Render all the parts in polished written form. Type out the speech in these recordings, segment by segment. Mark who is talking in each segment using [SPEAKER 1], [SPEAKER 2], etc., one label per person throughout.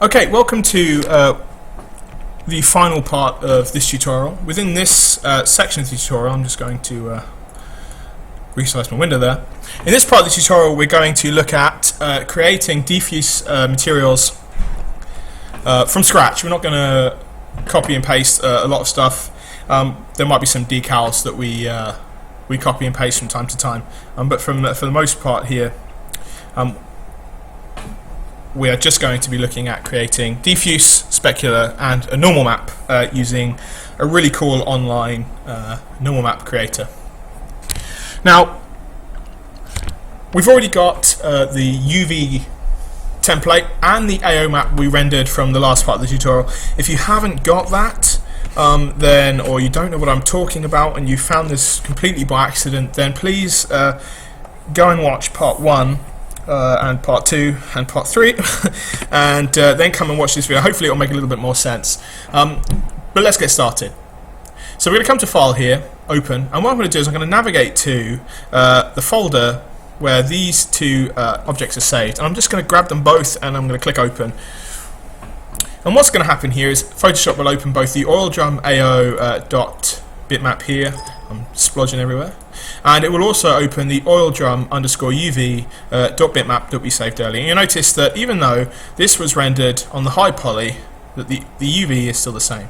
[SPEAKER 1] Okay, welcome to the final part of this tutorial. Within this section of the tutorial, I'm just going to resize my window there. In this part of the tutorial, we're going to look at creating diffuse materials from scratch. We're not going to copy and paste a lot of stuff. There might be some decals that we copy and paste from time to time, but for the most part here, we are just going to be looking at creating diffuse, specular, and a normal map using a really cool online normal map creator. Now, we've already got the UV template and the AO map we rendered from the last part of the tutorial. If you haven't got that, or you don't know what I'm talking about and you found this completely by accident, then please go and watch part 1 and part 2 and part 3 and then come and watch this video. Hopefully it'll make a little bit more sense, but let's get started. So we're going to come to File here, Open, and what I'm going to do is I'm going to navigate to the folder where these two objects are saved, and I'm just going to grab them both and I'm going to click Open. And what's going to happen here is Photoshop will open both the oil drum AO dot bitmap here, I'm splodging everywhere, and it will also open the oil drum underscore UV dot bitmap that we saved earlier. And you'll notice that even though this was rendered on the high poly, that the UV is still the same.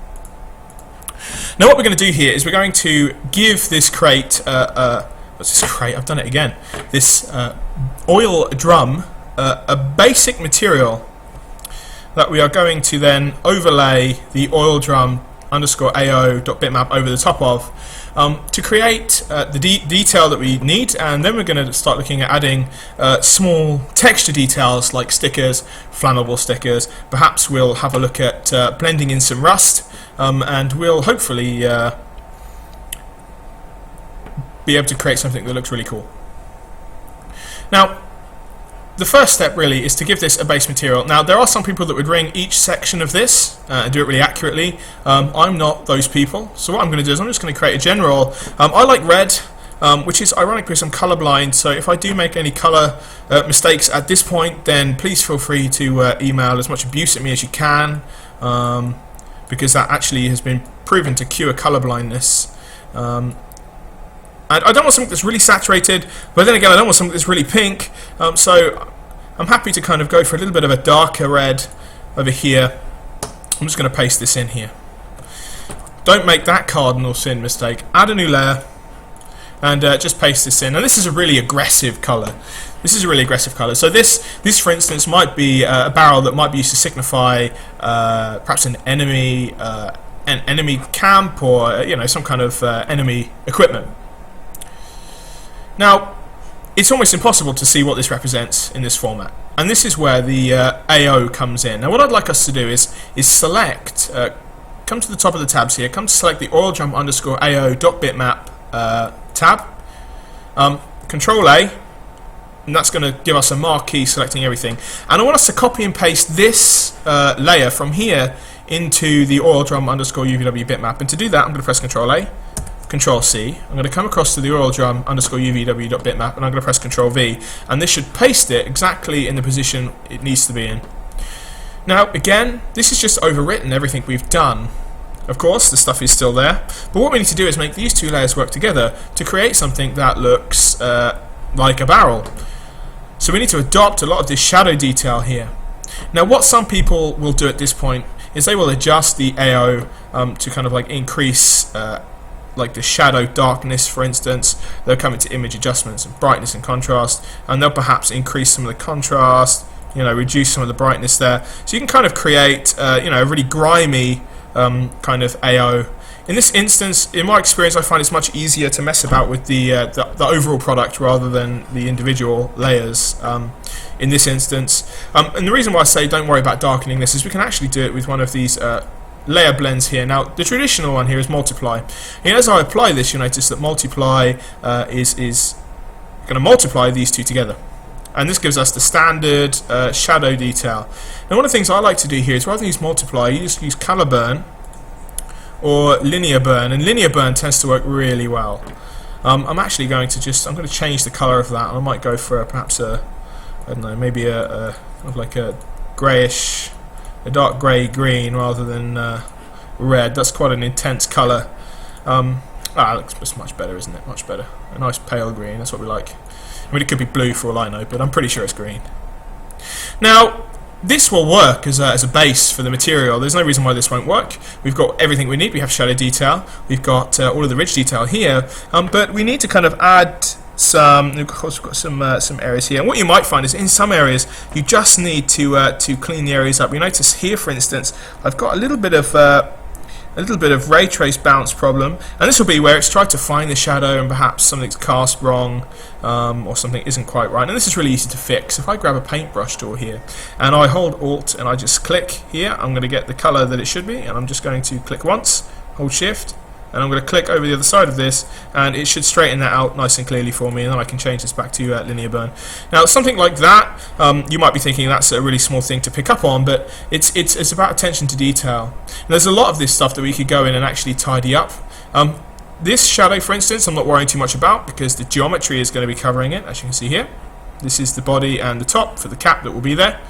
[SPEAKER 1] Now what we're going to do here is we're going to give this crate, what's this crate? I've done it again. This oil drum a basic material that we are going to then overlay the oil drum underscore AO dot bitmap over the top of to create the detail that we need, and then we're going to start looking at adding small texture details like stickers, flammable stickers. Perhaps we'll have a look at blending in some rust, and we'll hopefully be able to create something that looks really cool. Now, the first step really is to give this a base material. Now there are some people that would ring each section of this and do it really accurately. I'm not those people, so what I'm going to do is I'm just going to create a general. I like red, which is ironic because I'm colorblind, so if I do make any color mistakes at this point, then please feel free to email as much abuse at me as you can, because that actually has been proven to cure colorblindness. And I don't want something that's really saturated, but then again I don't want something that's really pink, so I'm happy to kind of go for a little bit of a darker red over here. I'm just going to paste this in here. Don't make that cardinal sin mistake. Add a new layer and just paste this in. And this is a really aggressive colour. This is a really aggressive colour. So this for instance might be a barrel that might be used to signify perhaps an enemy camp, or some kind of enemy equipment. Now, it's almost impossible to see what this represents in this format, and this is where the AO comes in. Now what I'd like us to do is select, come to the top of the tabs here, come to select the oil drum underscore AO dot bitmap tab, Control A, and that's going to give us a marquee selecting everything. And I want us to copy and paste this layer from here into the oil drum underscore UVW bitmap, and to do that I'm going to press Control A, Control C. I'm going to come across to the oil drum underscore UVW dot bitmap, and I'm going to press Control V, and this should paste it exactly in the position it needs to be in. Now again, this is just overwritten everything we've done. Of course the stuff is still there, but what we need to do is make these two layers work together to create something that looks like a barrel. So we need to adopt a lot of this shadow detail here. Now what some people will do at this point is they will adjust the AO to kind of like increase like the shadow darkness, for instance. They'll come into image adjustments and brightness and contrast, and they'll perhaps increase some of the contrast, reduce some of the brightness there. So you can kind of create a really grimy kind of AO. In this instance, in my experience, I find it's much easier to mess about with the overall product rather than the individual layers in this instance. And the reason why I say don't worry about darkening this is we can actually do it with one of these layer blends here. Now the traditional one here is multiply, and as I apply this, you'll notice that multiply is going to multiply these two together, and this gives us the standard shadow detail. Now one of the things I like to do here is rather than use multiply, you just use color burn or linear burn, and linear burn tends to work really well. I'm actually going to change the color of that, and I might go for perhaps a, I don't know, maybe a kind of like a greyish a dark grey green rather than red. That's quite an intense colour. It's much better, isn't it? Much better. A nice pale green, that's what we like. I mean, it could be blue for all I know, but I'm pretty sure it's green. Now, this will work as a base for the material. There's no reason why this won't work. We've got everything we need. We have shadow detail. We've got all of the ridge detail here. But we need to kind of add some. Of course, we've got some areas here. And what you might find is in some areas you just need to clean the areas up. You notice here, for instance, I've got a little bit of ray trace bounce problem, and this will be where it's tried to find the shadow and perhaps something's cast wrong or something isn't quite right, and this is really easy to fix. If I grab a paintbrush tool here and I hold Alt and I just click here, I'm going to get the colour that it should be, and I'm just going to click once, hold Shift, and I'm going to click over the other side of this, and it should straighten that out nice and clearly for me, and then I can change this back to linear burn. Now, something like that, you might be thinking that's a really small thing to pick up on, but it's about attention to detail. And there's a lot of this stuff that we could go in and actually tidy up. This shadow, for instance, I'm not worrying too much about because the geometry is going to be covering it, as you can see here. This is the body and the top for the cap that will be there.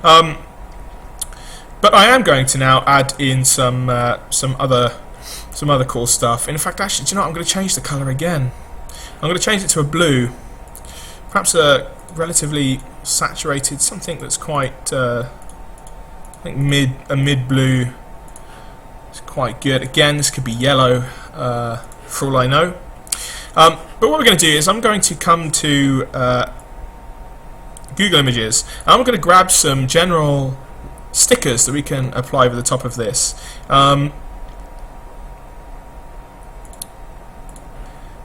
[SPEAKER 1] But I am going to now add in some other cool stuff. In fact, actually, do you know what? I'm going to change the colour again. I'm going to change it to a blue, perhaps a relatively saturated, something that's quite, I think mid blue. It's quite good. Again, this could be yellow, for all I know. But what we're going to do is I'm going to come to Google Images, and I'm going to grab some general stickers that we can apply over the top of this. And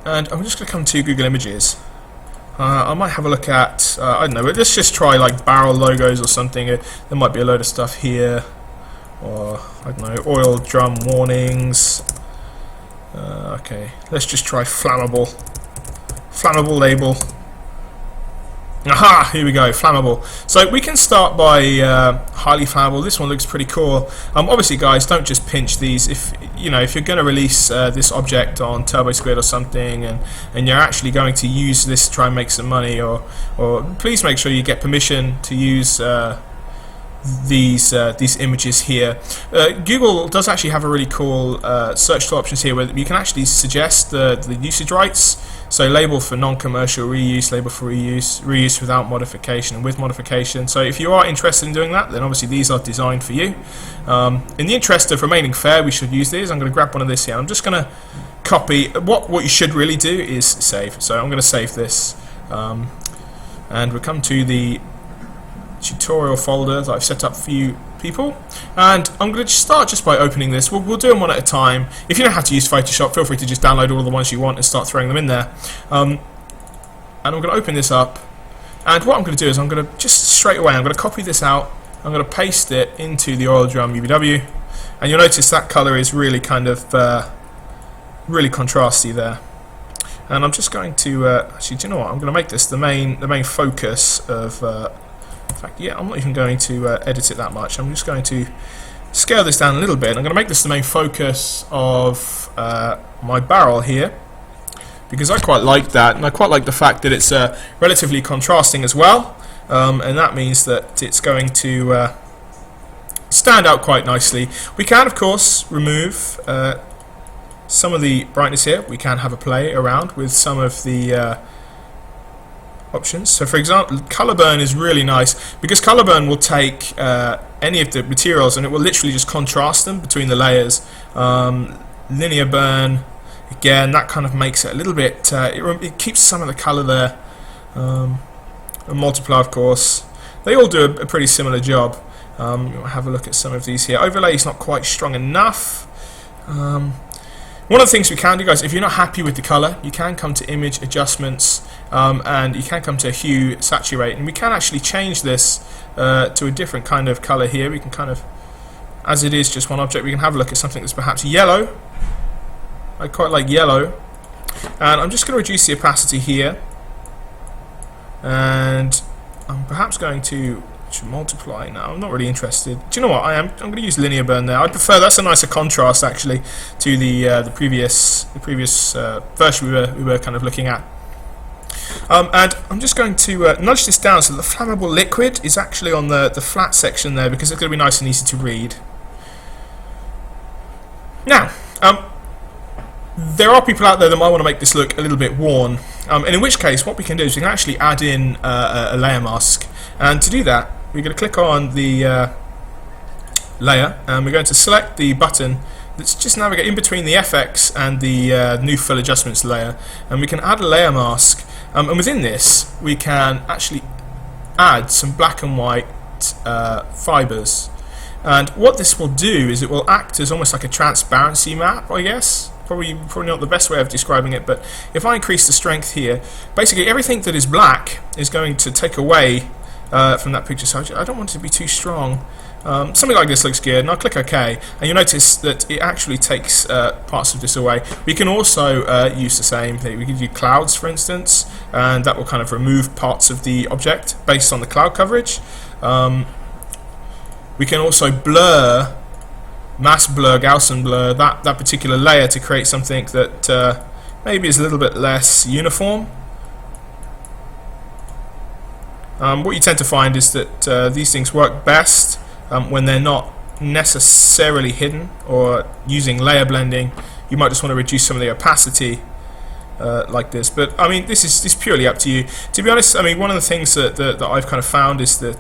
[SPEAKER 1] I'm just going to come to Google Images. I might have a look at, I don't know, but let's just try like barrel logos or something. There might be a load of stuff here. Or, I don't know, oil drum warnings. Okay, let's just try flammable. Flammable label. Aha! Here we go, flammable. So we can start by highly flammable. This one looks pretty cool. Obviously, guys, don't just pinch these. If you're going to release this object on TurboSquid or something, and you're actually going to use this to try and make some money, or please make sure you get permission to use these images here. Google does actually have a really cool search tool options here where you can actually suggest the usage rights. So label for non-commercial reuse, label for reuse, reuse without modification and with modification. So if you are interested in doing that, then obviously these are designed for you. In the interest of remaining fair, we should use these. I'm going to grab one of this here. I'm just going to copy. What you should really do is save. So I'm going to save this, and we'll come to the tutorial folder that I've set up for you people, and I'm going to start just by opening this. We'll do them one at a time. If you don't have to use Photoshop, feel free to just download all the ones you want and start throwing them in there. And I'm going to open this up, and what I'm going to do is I'm going to just straight away I'm going to copy this out. I'm going to paste it into the oil drum UVW, and you'll notice that color is really kind of really contrasty there. And I'm just going to actually, do you know what? I'm going to make this the main focus of. In fact, yeah, I'm not even going to edit it that much. I'm just going to scale this down a little bit. I'm going to make this the main focus of my barrel here, because I quite like that, and I quite like the fact that it's relatively contrasting as well, and that means that it's going to stand out quite nicely. We can, of course, remove some of the brightness here. We can have a play around with some of the options. So for example, color burn is really nice because color burn will take any of the materials and it will literally just contrast them between the layers. Linear burn, again, that kind of makes it a little bit, it keeps some of the color there. And multiply, of course, they all do a pretty similar job. You'll have a look at some of these here. Overlay is not quite strong enough. One of the things we can do, guys, if you're not happy with the color, you can come to image adjustments, and you can come to hue, saturate, and we can actually change this to a different kind of color here. We can kind of, as it is just one object, we can have a look at something that's perhaps yellow. I quite like yellow, and I'm just going to reduce the opacity here, and I'm perhaps going to multiply now. I'm not really interested. Do you know what? I'm going to use linear burn there. I prefer, that's a nicer contrast actually to the previous version we were kind of looking at. And I'm just going to nudge this down so the flammable liquid is actually on the flat section there, because it's going to be nice and easy to read. Now, there are people out there that might want to make this look a little bit worn, and in which case what we can do is we can actually add in a layer mask. And to do that, we're going to click on the layer, and we're going to select the button that's just navigate in between the FX and the new fill adjustments layer, and we can add a layer mask, and within this we can actually add some black and white fibers. And what this will do is it will act as almost like a transparency map, I guess. Probably not the best way of describing it, but if I increase the strength here, basically everything that is black is going to take away from that picture, so I don't want it to be too strong. Something like this looks good, and I'll click OK, and you'll notice that it actually takes parts of this away. We can also use the same thing. We can do clouds, for instance, and that will kind of remove parts of the object based on the cloud coverage. We can also blur, mass blur, Gaussian blur, that particular layer to create something that maybe is a little bit less uniform. What you tend to find is that these things work best when they're not necessarily hidden, or using layer blending. You might just want to reduce some of the opacity like this, but I mean this is purely up to you. To be honest, I mean one of the things that I've kind of found is that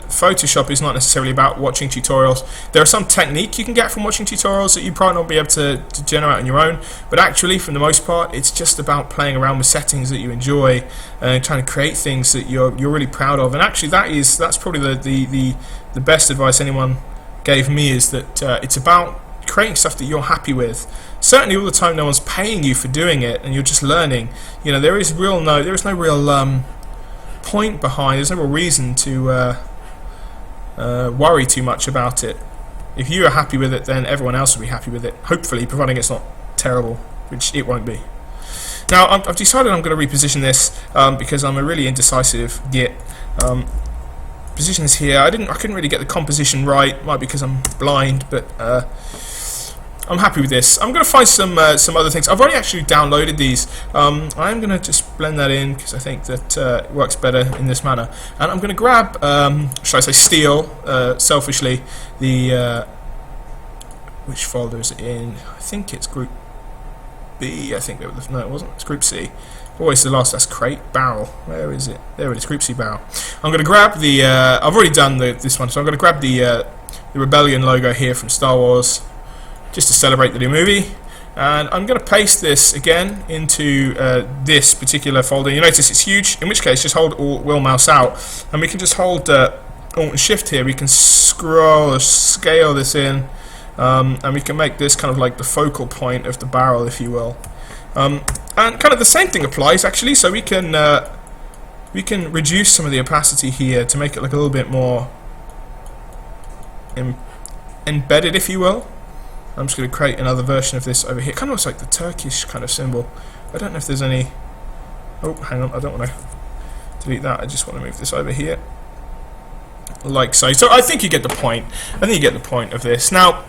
[SPEAKER 1] Photoshop is not necessarily about watching tutorials. There are some technique you can get from watching tutorials that you probably not be able to generate on your own, but actually for the most part it's just about playing around with settings that you enjoy and trying to create things that you're really proud of. And actually that's probably the best advice anyone gave me, is that it's about creating stuff that you're happy with. Certainly all the time no one's paying you for doing it and you're just learning. You know, there is no real point behind, there's no real reason to worry too much about it. If you are happy with it, then everyone else will be happy with it, hopefully, providing it's not terrible, which it won't be. Now I've decided I'm going to reposition this because I'm a really indecisive git. Position is here. I couldn't really get the composition right, might be because I'm blind, but I'm happy with this. I'm going to find some other things. I've already actually downloaded these. I'm going to just blend that in because I think that it works better in this manner. And I'm going to grab, should I say, steal, selfishly, the which folder is it in? I think it's Group B. I think no, it wasn't. It's Group C. Always the last. That's crate barrel. Where is it? There it is. Group C barrel. I'm going to grab the. I've already done this one, so I'm going to grab the Rebellion logo here from Star Wars, just to celebrate the new movie, and I'm going to paste this again into this particular folder. You notice it's huge, in which case just hold Alt wheel mouse out, and we can just hold Alt and Shift here. We can scroll or scale this in, and we can make this kind of like the focal point of the barrel, if you will. And kind of the same thing applies actually, so we can reduce some of the opacity here to make it look a little bit more embedded, if you will. I'm just going to create another version of this over here. It kind of looks like the Turkish kind of symbol. I don't know if there's any. Oh, hang on, I don't want to delete that. I just want to move this over here, like so. So I think you get the point. I think you get the point of this. Now,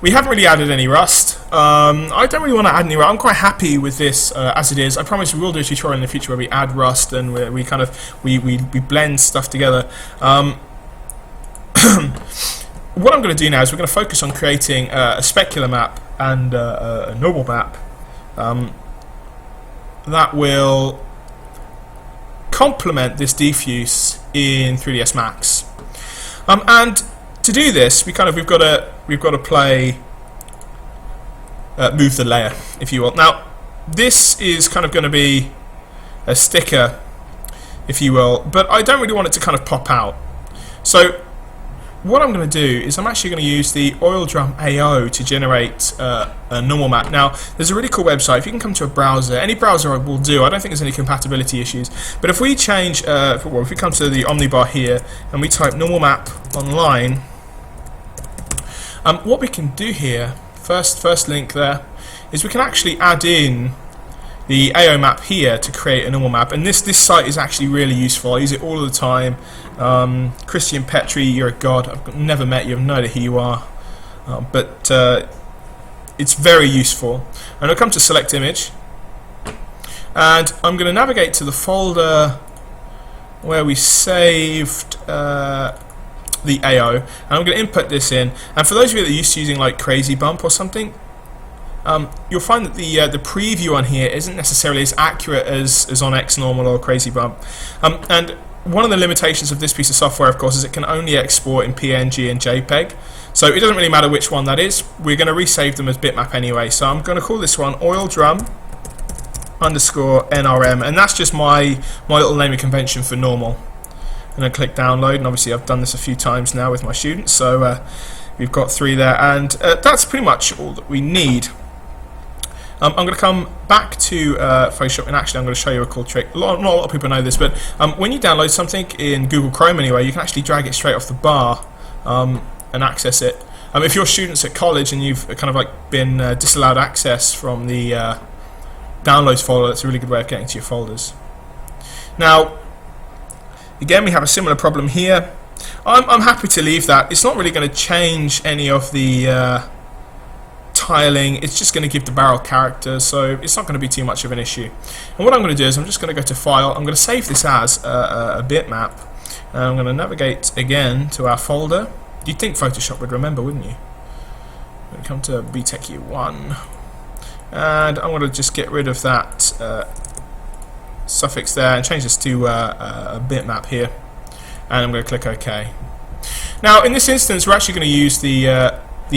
[SPEAKER 1] we haven't really added any rust. I don't really want to add any rust. I'm quite happy with this as it is. I promise we will do a tutorial in the future where we add rust and we kind of we blend stuff together. What I'm going to do now is we're going to focus on creating a specular map and a normal map that will complement this diffuse in 3ds Max. And to do this, we've got to play move the layer, if you will. Now, this is kind of going to be a sticker, if you will, but I don't really want it to kind of pop out. So what I'm going to do is I'm actually going to use the oil drum AO to generate a normal map. Now, there's a really cool website. If you can come to a browser, any browser will do. I don't think there's any compatibility issues. But if we change, if we come to the omnibar here and we type normal map online, what we can do here, first link there, is we can actually add in the AO map here to create a normal map. And this site is actually really useful. I use it all the time. Christian Petri, you're a god. I've never met you, I've no idea who you are, but it's very useful. And I'll come to select image, And I'm going to navigate to the folder where we saved the AO, and I'm going to input this in. And for those of you that are used to using like Crazy Bump or something, you'll find that the preview on here isn't necessarily as accurate as on XNormal or Crazy Bump. And one of the limitations of this piece of software, of course, is it can only export in PNG and JPEG. So it doesn't really matter which one that is. We're going to resave them as bitmap anyway. So I'm going to call this one oil drum _ NRM, and that's just my little naming convention for normal. I'm going to click download, and obviously I've done this a few times now with my students, so we've got 3 there, and that's pretty much all that we need. I'm going to come back to Photoshop, and actually I'm going to show you a cool trick. Not a lot of people know this, but when you download something in Google Chrome anyway, you can actually drag it straight off the bar and access it. If you're students at college and you've kind of like been disallowed access from the downloads folder, that's a really good way of getting to your folders. Now, again, we have a similar problem here. I'm happy to leave that. It's not really going to change any of the tiling. It's just going to give the barrel character, so it's not going to be too much of an issue. And what I'm going to do is I'm just going to go to File. I'm going to save this as a bitmap, and I'm going to navigate again to our folder. You'd think Photoshop would remember, wouldn't you? I'm going to come to BTEC Year 1, and I'm going to just get rid of that suffix there and change this to a bitmap here, and I'm going to click OK. Now in this instance we're actually going to use the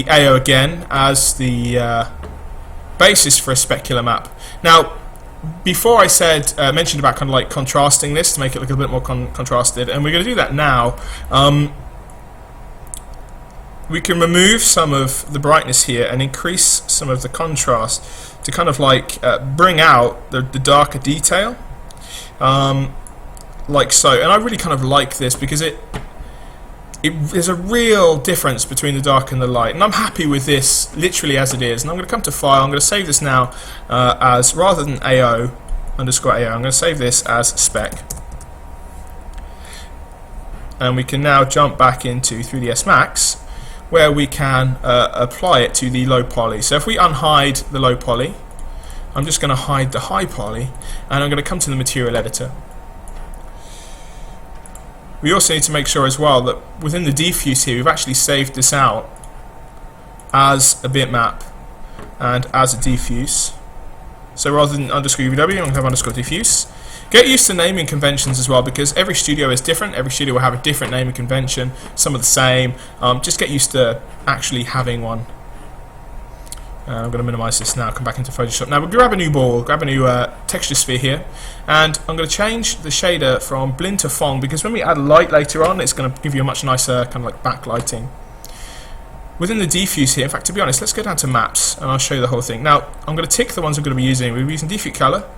[SPEAKER 1] AO again as the basis for a specular map. Now before I mentioned about kind of like contrasting this to make it look a bit more contrasted, and we're going to do that now. We can remove some of the brightness here and increase some of the contrast to kind of like bring out the darker detail, like so. And I really kind of like this because there's a real difference between the dark and the light, and I'm happy with this literally as it is. And I'm going to come to File. I'm going to save this now as, rather than AO _ AO, I'm going to save this as spec. And we can now jump back into 3ds Max, where we can apply it to the low poly. So if we unhide the low poly, I'm just going to hide the high poly, and I'm going to come to the material editor. We also need to make sure as well that within the diffuse here we've actually saved this out as a bitmap and as a diffuse. So rather than _UVW, I'm going to have _diffuse. Get used to naming conventions as well, because every studio is different. Every studio will have a different naming convention. Some are the same. Just get used to actually having one. I'm going to minimize this now, come back into Photoshop. Now we'll grab a new ball, grab a new texture sphere here, and I'm going to change the shader from blend to Phong, because when we add light later on, it's going to give you a much nicer kind of like backlighting. Within the diffuse here, in fact, to be honest, let's go down to maps and I'll show you the whole thing. Now I'm going to tick the ones I'm going to be using. We're using diffuse color,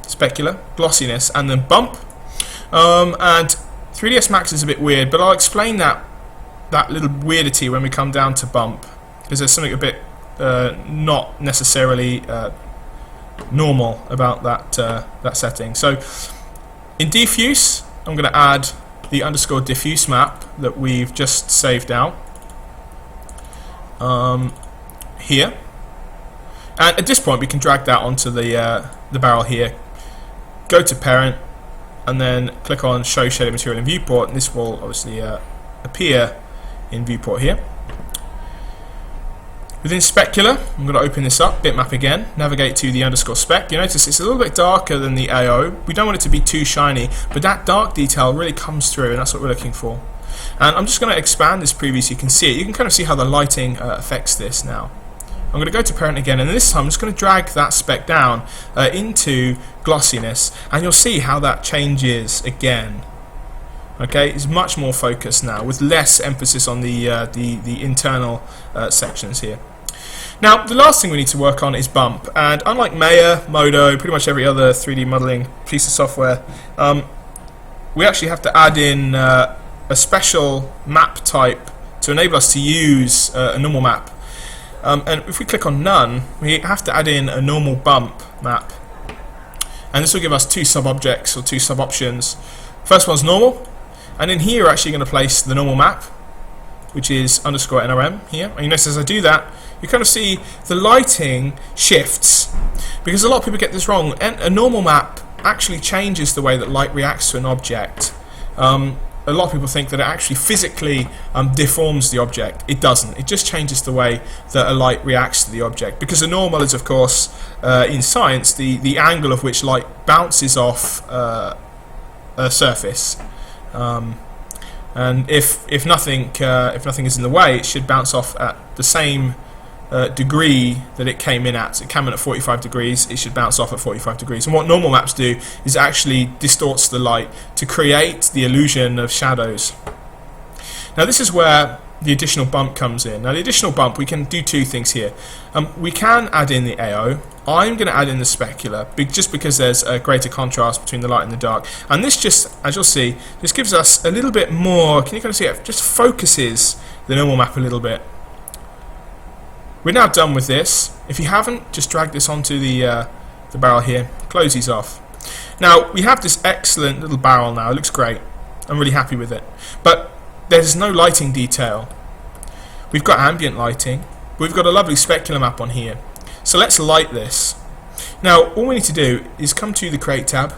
[SPEAKER 1] specular, glossiness, and then bump. And 3ds Max is a bit weird, but I'll explain that little weirdity when we come down to bump, because there's something a bit not necessarily normal about that setting. So in diffuse, I'm going to add the _diffuse map that we've just saved out here, and at this point we can drag that onto the barrel here. Go to Parent, and then click on Show Shaded Material in Viewport, and this will obviously appear in Viewport here. Within Specular, I'm going to open this up, bitmap again, navigate to the _spec. You notice it's a little bit darker than the AO. We don't want it to be too shiny, but that dark detail really comes through, and that's what we're looking for. And I'm just going to expand this preview so you can see it. You can kind of see how the lighting affects this now. I'm going to go to Parent again, and this time I'm just going to drag that spec down into glossiness, and you'll see how that changes again. Okay, it's much more focused now, with less emphasis on the internal sections here. Now, the last thing we need to work on is bump, and unlike Maya, Modo, pretty much every other 3D modeling piece of software, we actually have to add in a special map type to enable us to use a normal map. And if we click on None, we have to add in a normal bump map, and this will give us 2 sub-objects or 2 sub-options. First one's normal, and in here we're actually going to place the normal map, which is _NRM here. And you notice as I do that, you kind of see the lighting shifts, because a lot of people get this wrong. And a normal map actually changes the way that light reacts to an object. A lot of people think that it actually physically deforms the object. It doesn't. It just changes the way that a light reacts to the object. Because a normal is, of course, in science, the angle of which light bounces off a surface. And if nothing is in the way, it should bounce off at the same degree that it came in at. So it came in at 45 degrees, it should bounce off at 45 degrees. And what normal maps do is actually distorts the light to create the illusion of shadows. Now this is where the additional bump comes in. Now the additional bump, we can do two things here. We can add in the AO. I'm going to add in the specular, just because there's a greater contrast between the light and the dark. And this just, as you'll see, just gives us a little bit more, can you kind of see it? Just focuses the normal map a little bit. We're now done with this. If you haven't, just drag this onto the barrel here, close these off. Now, we have this excellent little barrel now, it looks great. I'm really happy with it. But there's no lighting detail. We've got ambient lighting, but we've got a lovely specular map on here. So let's light this. Now, all we need to do is come to the Create tab,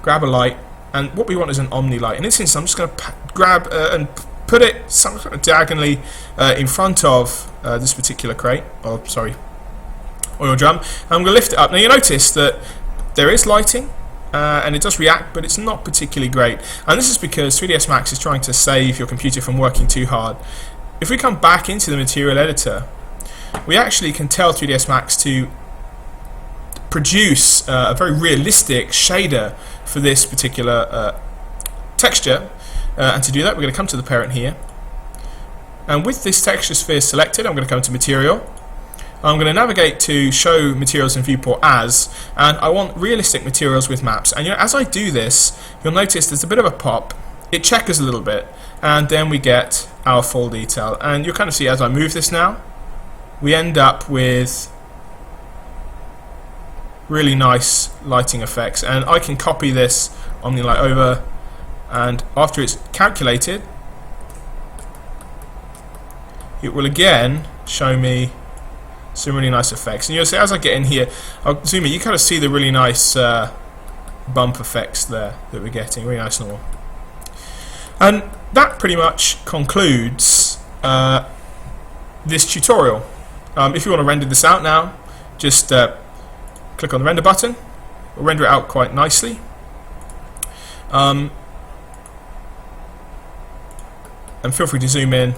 [SPEAKER 1] grab a light, and what we want is an Omni light. In this instance, I'm just going to grab and put it some kind of diagonally in front of this particular crate, or sorry, oil drum. And I'm going to lift it up. Now you notice that there is lighting, and it does react, but it's not particularly great. And this is because 3ds Max is trying to save your computer from working too hard. If we come back into the material editor, we actually can tell 3ds Max to produce a very realistic shader for this particular texture. And to do that, we're going to come to the parent here, and with this texture sphere selected, I'm going to come to material. I'm going to navigate to show materials in viewport as, and I want realistic materials with maps. And as I do this, you'll notice there's a bit of a pop. It checkers a little bit, and then we get our full detail. And you'll kind of see as I move this now, we end up with really nice lighting effects. And I can copy this OmniLight over, and after it's calculated, it will again show me some really nice effects. And you'll see as I get in here, I'll zoom in, you kind of see the really nice bump effects there that we're getting, really nice and all. And that pretty much concludes this tutorial. If you want to render this out now, just click on the render button. We'll render it out quite nicely. And feel free to zoom in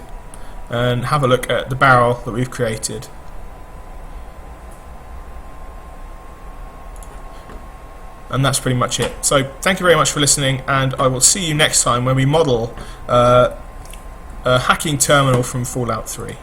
[SPEAKER 1] and have a look at the barrel that we've created. And that's pretty much it. So thank you very much for listening, and I will see you next time when we model a hacking terminal from Fallout 3.